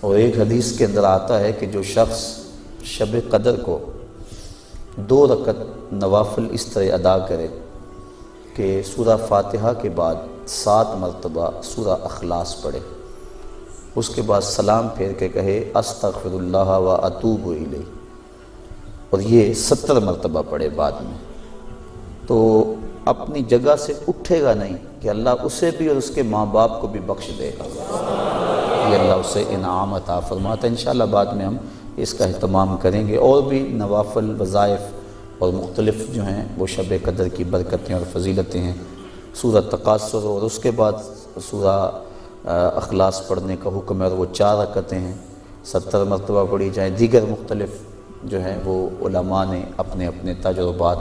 اور ایک حدیث کے اندر آتا ہے کہ جو شخص شب قدر کو 2 رکعت نوافل اس طرح ادا کرے کہ سورہ فاتحہ کے بعد 7 مرتبہ سورہ اخلاص پڑھے، اس کے بعد سلام پھیر کے کہے استغفر اللہ و اتوب الیہ، اور یہ 70 مرتبہ پڑھے بعد میں، تو اپنی جگہ سے اٹھے گا نہیں کہ اللہ اسے بھی اور اس کے ماں باپ کو بھی بخش دے گا، یہ اللہ اسے انعام عطا فرماتا ہے۔ انشاءاللہ بعد میں ہم اس کا اہتمام کریں گے، اور بھی نوافل وظائف اور مختلف جو ہیں وہ شب قدر کی برکتیں اور فضیلتیں ہیں۔ سورہ تکاثر اور اس کے بعد سورہ اخلاص پڑھنے کا حکم ہے، اور وہ 4 رکعتیں ہیں، 70 مرتبہ پڑھی جائیں۔ دیگر مختلف جو ہیں وہ علماء نے اپنے اپنے تجربات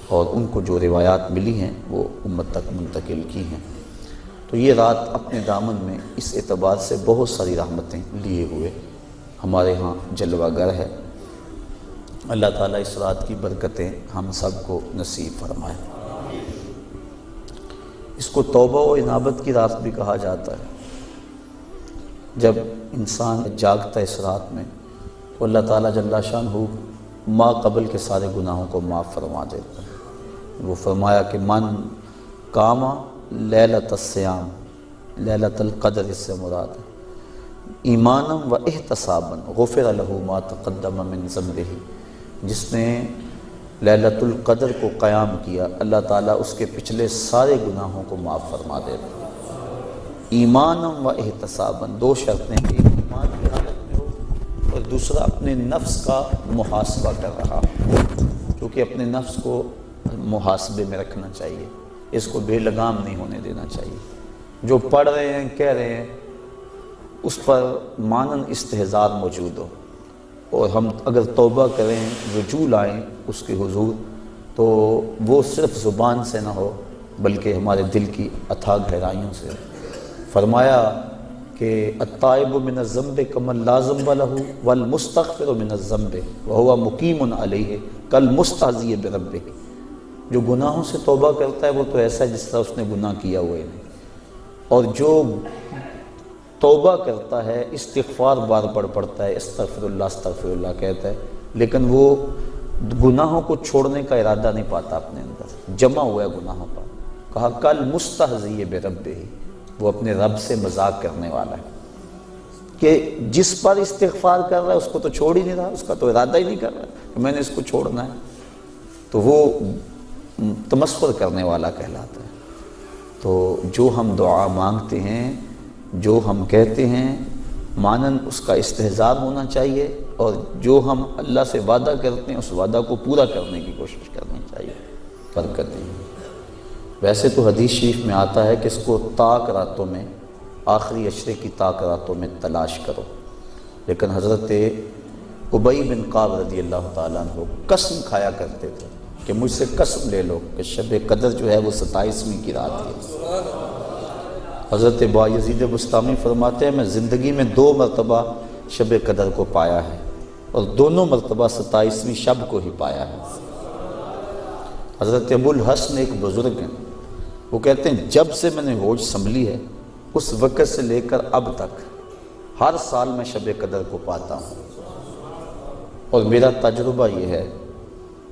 اور ان کو جو روایات ملی ہیں وہ امت تک منتقل کی ہیں۔ تو یہ رات اپنے دامن میں اس اعتبار سے بہت ساری رحمتیں لیے ہوئے ہمارے ہاں جلوہ گر ہے۔ اللہ تعالیٰ اس رات کی برکتیں ہم سب کو نصیب فرمائے۔ اس کو توبہ و انابت کی رات بھی کہا جاتا ہے۔ جب انسان جاگتا ہے اس رات میں تو اللہ تعالیٰ جل شانہ ما قبل کے سارے گناہوں کو معاف فرما دیتا ہے۔ وہ فرمایا کہ من قام لیلۃ الصیام، لیلۃ القدر اس سے مراد ہے، ایمانا و احتسابا غفر لہ ما تقدم من ذنبہ، جس نے لیلۃ القدر کو قیام کیا اللہ تعالیٰ اس کے پچھلے سارے گناہوں کو معاف فرما دیتا ہے۔ ایمانا و احتسابا، 2 شرطیں، ایک ایمان کی حالت میں ہو اور دوسرا اپنے نفس کا محاسبہ کر رہا ہو، کیونکہ اپنے نفس کو محاسبے میں رکھنا چاہیے، اس کو بے لگام نہیں ہونے دینا چاہیے۔ جو پڑھ رہے ہیں کہہ رہے ہیں اس پر مانن استحضار موجود ہو، اور ہم اگر توبہ کریں رجوع لائیں اس کے حضور تو وہ صرف زبان سے نہ ہو بلکہ ہمارے دل کی اتھاہ گہرائیوں سے۔ فرمایا کہ التائب من الذنب کمن لا ذنب لہ والمستغفر من الذنب وہو مقیم علیہ کالمستہزی بربہ، جو گناہوں سے توبہ کرتا ہے وہ تو ایسا ہے جس طرح اس نے گناہ کیا ہوا ہے، اور جو توبہ کرتا ہے استغفار بار بار پڑھتا ہے، استغفر اللہ کہتا ہے، لیکن وہ گناہوں کو چھوڑنے کا ارادہ نہیں پاتا اپنے اندر، جمع ہوا ہے گناہوں پر۔ کہا کل مستہزی بربہ، وہ اپنے رب سے مذاق کرنے والا ہے کہ جس پر استغفار کر رہا ہے اس کو تو چھوڑ ہی نہیں رہا، اس کا تو ارادہ ہی نہیں کر رہا کہ میں نے اس کو چھوڑنا ہے، تو وہ تمسخر کرنے والا کہلاتا ہے۔ تو جو ہم دعا مانگتے ہیں، جو ہم کہتے ہیں، مانن اس کا استحضار ہونا چاہیے، اور جو ہم اللہ سے وعدہ کرتے ہیں اس وعدہ کو پورا کرنے کی کوشش کرنی چاہیے۔ برکتیں ویسے تو حدیث شریف میں آتا ہے کہ اس کو طاق راتوں میں، آخری عشرے کی طاق راتوں میں تلاش کرو، لیکن حضرت ابی بن کعب رضی اللہ تعالیٰ عنہ قسم کھایا کرتے تھے کہ مجھ سے قسم لے لو کہ شب قدر جو ہے وہ 27ویں کی رات ہے۔ حضرت بایزید بسطامی فرماتے ہیں میں زندگی میں 2 مرتبہ شب قدر کو پایا ہے، اور دونوں مرتبہ 27ویں شب کو ہی پایا ہے۔ حضرت ابو الحسن ایک بزرگ ہیں، وہ کہتے ہیں جب سے میں نے ہوش سنبھلی ہے اس وقت سے لے کر اب تک ہر سال میں شب قدر کو پاتا ہوں، اور میرا تجربہ یہ ہے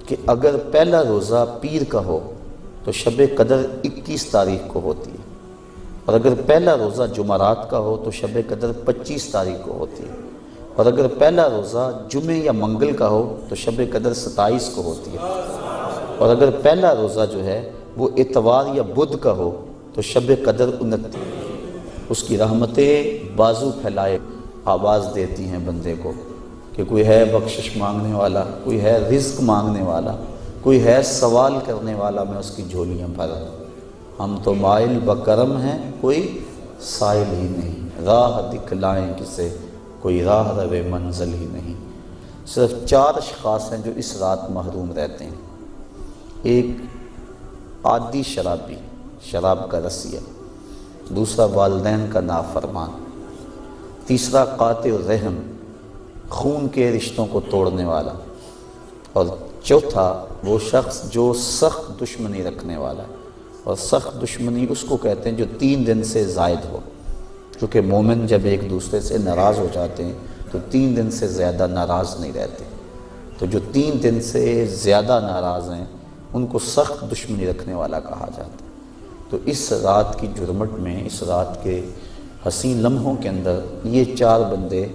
کہ اگر پہلا روزہ پیر کا ہو تو شب قدر 21 تاریخ کو ہوتی ہے، اور اگر پہلا روزہ جمعرات کا ہو تو شب قدر 25 تاریخ کو ہوتی ہے، اور اگر پہلا روزہ جمعے یا منگل کا ہو تو شب قدر 27 کو ہوتی ہے، اور اگر پہلا روزہ جو ہے وہ اتوار یا بدھ کا ہو تو شب قدر 29۔ اس کی رحمتیں بازو پھیلائے آواز دیتی ہیں بندے کو کہ کوئی ہے بخشش مانگنے والا، کوئی ہے رزق مانگنے والا، کوئی ہے سوال کرنے والا، میں اس کی جھولیاں بھر دوں۔ ہم تو مائل بکرم ہیں کوئی سائل ہی نہیں، راہ دکھلائیں کسے کوئی راہ روے منزل ہی نہیں۔ صرف 4 اشخاص ہیں جو اس رات محروم رہتے ہیں، ایک عادی شرابی، شراب کا رسیہ، دوسرا والدین کا نافرمان، تیسرا قاطع الرحم، خون کے رشتوں کو توڑنے والا، اور چوتھا وہ شخص جو سخت دشمنی رکھنے والا ہے، اور سخت دشمنی اس کو کہتے ہیں جو 3 دن سے زائد ہو۔ کیونکہ مومن جب ایک دوسرے سے ناراض ہو جاتے ہیں تو 3 دن سے زیادہ ناراض نہیں رہتے، تو جو 3 دن سے زیادہ ناراض ہیں ان کو سخت دشمنی رکھنے والا کہا جاتا ہے۔ تو اس رات کی جرمٹ میں، اس رات کے حسین لمحوں کے اندر یہ 4 بندے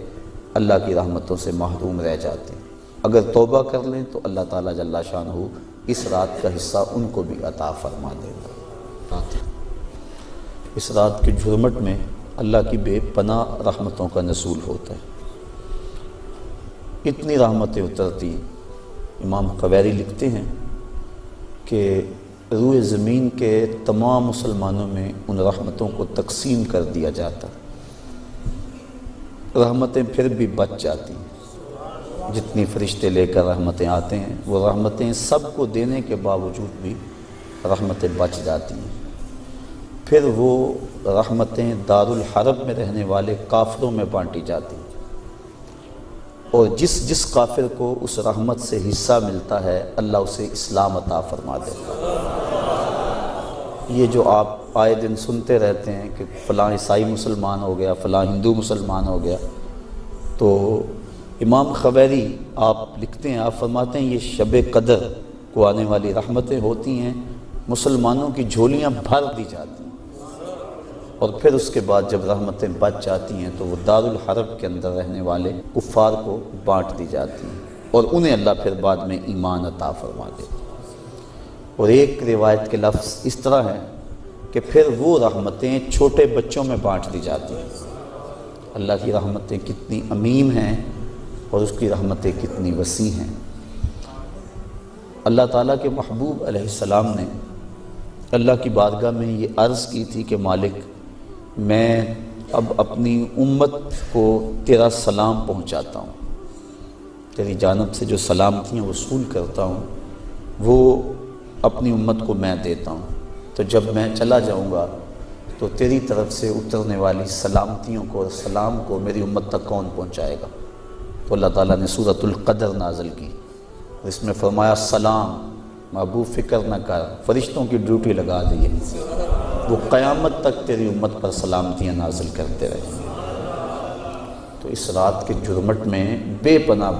اللہ کی رحمتوں سے محروم رہ جاتے ہیں۔ اگر توبہ کر لیں تو اللہ تعالیٰ جل شانہ اس رات کا حصہ ان کو بھی عطا فرما دے گا۔ اس رات کی جرمٹ میں اللہ کی بے پناہ رحمتوں کا نزول ہوتا ہے، اتنی رحمتیں اترتی۔ امام قویری لکھتے ہیں کہ روئے زمین کے تمام مسلمانوں میں ان رحمتوں کو تقسیم کر دیا جاتا، رحمتیں پھر بھی بچ جاتی ہیں۔ جتنی فرشتے لے کر رحمتیں آتے ہیں وہ رحمتیں سب کو دینے کے باوجود بھی رحمتیں بچ جاتی ہیں۔ پھر وہ رحمتیں دارالحرب میں رہنے والے کافروں میں بانٹی جاتی ہیں، اور جس کافر کو اس رحمت سے حصہ ملتا ہے اللہ اسے اسلام عطا فرما دیتا ہے۔ یہ جو آپ آئے دن سنتے رہتے ہیں کہ فلاں عیسائی مسلمان ہو گیا، فلاں ہندو مسلمان ہو گیا، تو امام قویری آپ لکھتے ہیں، آپ فرماتے ہیں یہ شب قدر کو آنے والی رحمتیں ہوتی ہیں، مسلمانوں کی جھولیاں بھر دی جاتی ہیں، اور پھر اس کے بعد جب رحمتیں بچ جاتی ہیں تو وہ دارالحرب کے اندر رہنے والے کفار کو بانٹ دی جاتی ہیں، اور انہیں اللہ پھر بعد میں ایمان عطا فرما دیتا ہے۔ اور ایک روایت کے لفظ اس طرح ہے کہ پھر وہ رحمتیں چھوٹے بچوں میں بانٹ دی جاتی ہیں۔ اللہ کی رحمتیں کتنی عمیم ہیں اور اس کی رحمتیں کتنی وسیع ہیں۔ اللہ تعالیٰ کے محبوب علیہ السلام نے اللہ کی بارگاہ میں یہ عرض کی تھی کہ مالک، میں اب اپنی امت کو تیرا سلام پہنچاتا ہوں، تیری جانب سے جو سلامتیاں وصول کرتا ہوں وہ اپنی امت کو میں دیتا ہوں، تو جب میں چلا جاؤں گا تو تیری طرف سے اترنے والی سلامتیوں کو اور سلام کو میری امت تک کون پہنچائے گا؟ تو اللہ تعالیٰ نے سورۃ القدر نازل کی، اس میں فرمایا سلام محبوب فکر نہ کر، فرشتوں کی ڈیوٹی لگا دی یہیں سے، وہ قیامت تک تیری امت پر سلامتیاں نازل کرتے رہیں۔ تو اس رات کے جرمٹ میں بے پناہ